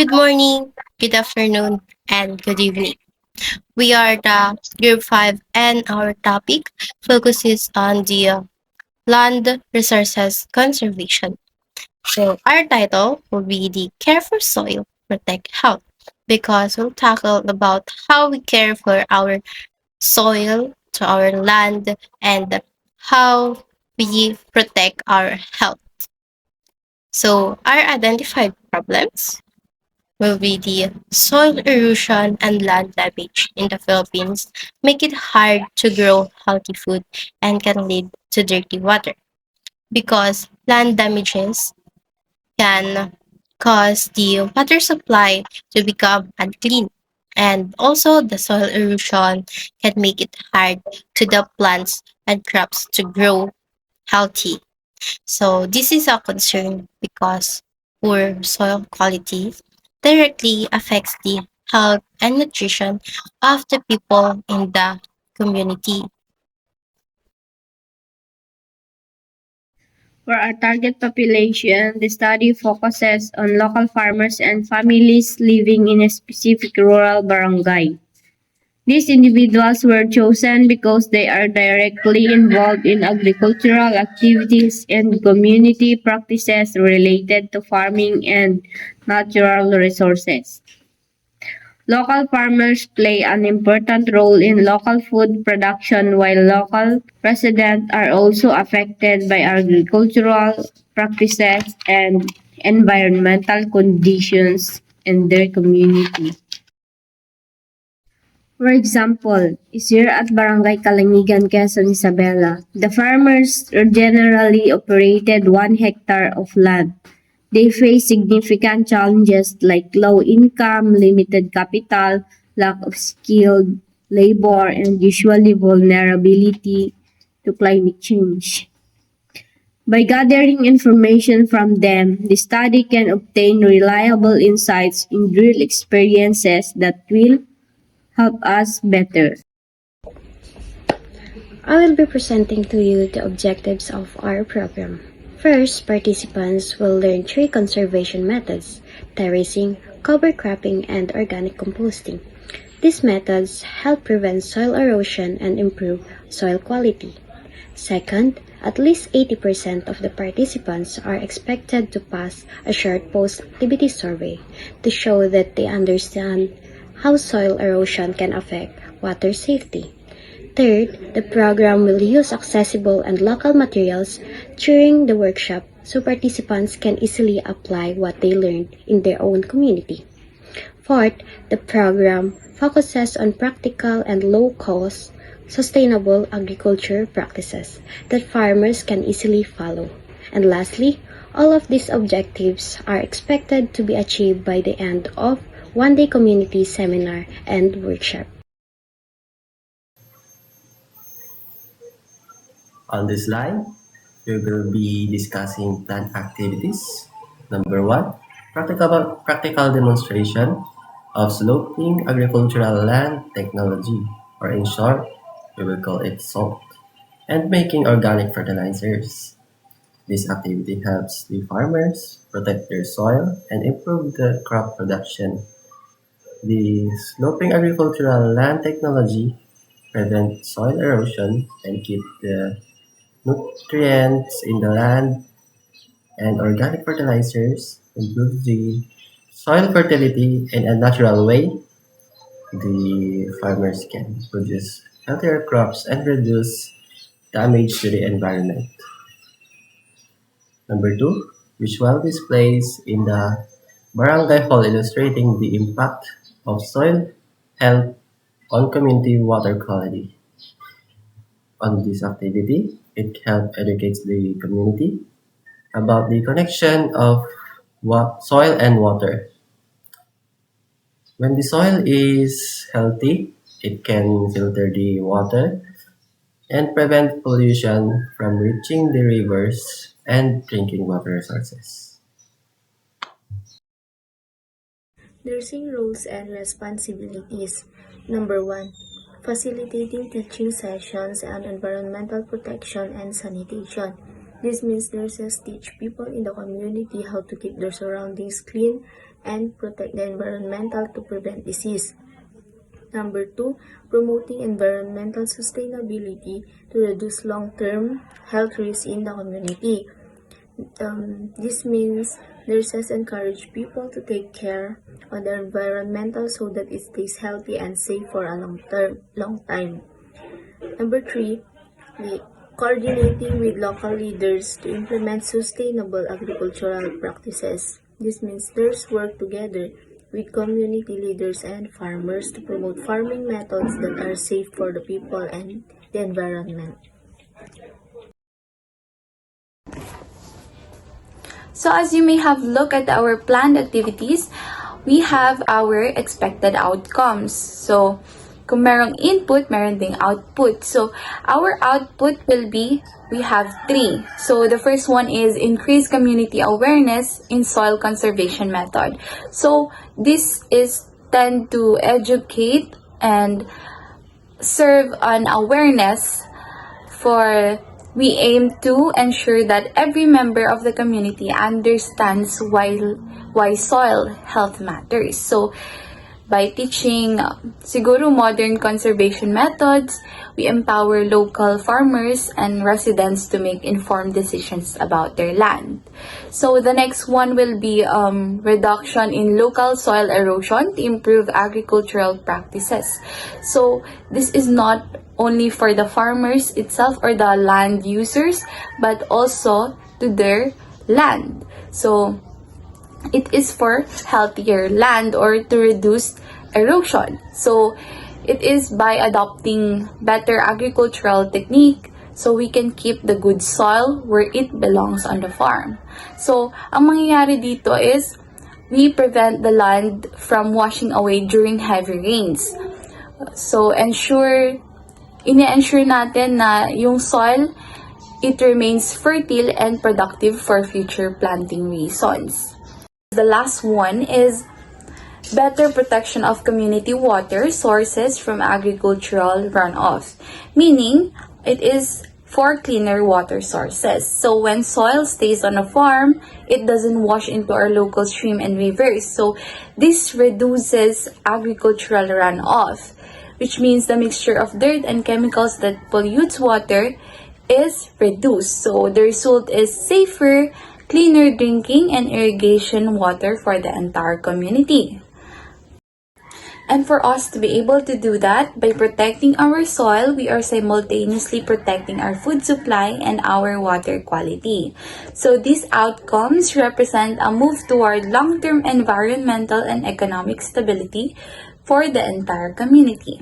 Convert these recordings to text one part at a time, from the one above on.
Good morning, good afternoon, and good evening. We are the Group 5, and our topic focuses on the land resources conservation. So, our title will be the Care for Soil, Protect Health, because we'll tackle about how we care for our soil, to our land, and how we protect our health. So, our identified problems will be the soil erosion and land damage in the Philippines make it hard to grow healthy food and can lead to dirty water because land damages can cause the water supply to become unclean, and also the soil erosion can make it hard to the plants and crops to grow healthy. So this is a concern because poor soil quality directly affects the health and nutrition of the people in the community. For our target population, the study focuses on local farmers and families living in a specific rural barangay. These individuals were chosen because they are directly involved in agricultural activities and community practices related to farming and natural resources. Local farmers play an important role in local food production while local residents are also affected by agricultural practices and environmental conditions in their community. For example, is here at Barangay Kalangigan, Quezon Isabela, the farmers generally operated 1 hectare of land. They face significant challenges like low income, limited capital, lack of skilled labor, and usually vulnerability to climate change. By gathering information from them, the study can obtain reliable insights in real experiences that will help us better. I will be presenting to you the objectives of our program. First, participants will learn three conservation methods: terracing, cover cropping, and organic composting. These methods help prevent soil erosion and improve soil quality. Second, at least 80% of the participants are expected to pass a short post-activity survey to show that they understand how soil erosion can affect water safety. Third, the program will use accessible and local materials during the workshop so participants can easily apply what they learned in their own community. Fourth, the program focuses on practical and low-cost, sustainable agriculture practices that farmers can easily follow. And lastly, all of these objectives are expected to be achieved by the end of one-day community seminar and workshop. On this slide, we will be discussing plant activities. Number one, practical demonstration of sloping agricultural land technology, or in short, we will call it SALT, and making organic fertilizers. This activity helps the farmers protect their soil and improve the crop production. The sloping agricultural land technology prevents soil erosion and keep the nutrients in the land, and organic fertilizers improve the soil fertility in a natural way. The farmers can produce healthier crops and reduce damage to the environment. Number two, visual displays in the barangay hall illustrating the impact of soil health on community water quality. On this activity, it helps educate the community about the connection of soil and water. When the soil is healthy, it can filter the water and prevent pollution from reaching the rivers and drinking water sources. Nursing roles and responsibilities. Number 1. Facilitating teaching sessions on environmental protection and sanitation. This means nurses teach people in the community how to keep their surroundings clean and protect the environmental to prevent disease. Number two, promoting environmental sustainability to reduce long-term health risks in the community. This means nurses encourage people to take care of their environmental so that it stays healthy and safe for a long time. Number three, coordinating with local leaders to implement sustainable agricultural practices. This means leaders work together with community leaders and farmers to promote farming methods that are safe for the people and the environment. So as you may have looked at our planned activities, we have our expected outcomes. So, kung merong input, meron ding output. So, our output will be, we have three. So, the first one is increase community awareness in soil conservation method. So, this is tend to educate and serve an awareness for we aim to ensure that every member of the community understands why soil health matters. So by teaching siguro modern conservation methods, we empower local farmers and residents to make informed decisions about their land. So the next one will be reduction in local soil erosion to improve agricultural practices. So this is not only for the farmers itself or the land users, but also to their land. So it is for healthier land or to reduce erosion. So it is by adopting better agricultural technique so we can keep the good soil where it belongs on the farm. So ang mangyayari dito is we prevent the land from washing away during heavy rains. So ini-ensure natin na yung soil it remains fertile and productive for future planting reasons. The last one is better protection of community water sources from agricultural runoff, meaning it is for cleaner water sources. So when soil stays on a farm, it doesn't wash into our local stream and rivers. So this reduces agricultural runoff, which means the mixture of dirt and chemicals that pollutes water is reduced. So the result is safer, cleaner drinking and irrigation water for the entire community. And for us to be able to do that, by protecting our soil, we are simultaneously protecting our food supply and our water quality. So these outcomes represent a move toward long-term environmental and economic stability for the entire community.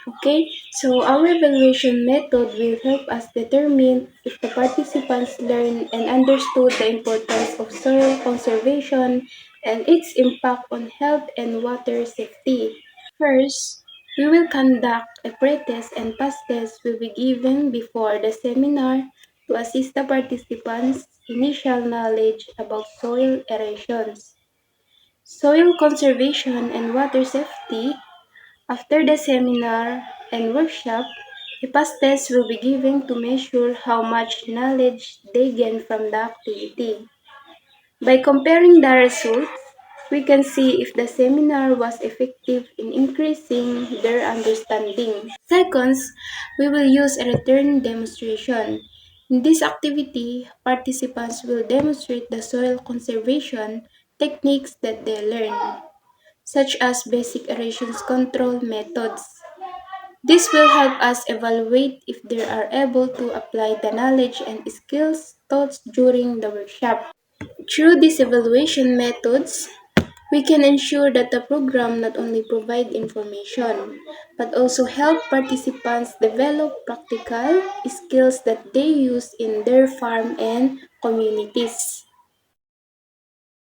Okay, so our evaluation method will help us determine if the participants learned and understood the importance of soil conservation and its impact on health and water safety. First, we will conduct a pretest and past test will be given before the seminar to assist the participants' initial knowledge about soil erosions, soil conservation and water safety. After the seminar and workshop, a past test will be given to measure how much knowledge they gain from the activity. By comparing the results, we can see if the seminar was effective in increasing their understanding. Second, we will use a return demonstration. In this activity, participants will demonstrate the soil conservation techniques that they learned, such as basic erosion control methods. This will help us evaluate if they are able to apply the knowledge and skills taught during the workshop. Through these evaluation methods, we can ensure that the program not only provide information, but also help participants develop practical skills that they use in their farm and communities.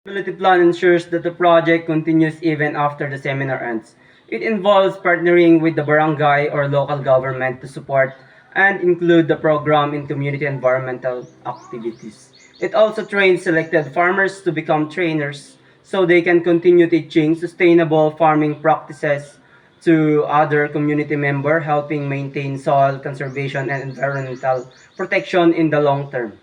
Sustainability plan ensures that the project continues even after the seminar ends. It involves partnering with the barangay or local government to support and include the program in community environmental activities. It also trains selected farmers to become trainers so they can continue teaching sustainable farming practices to other community members, helping maintain soil conservation and environmental protection in the long term.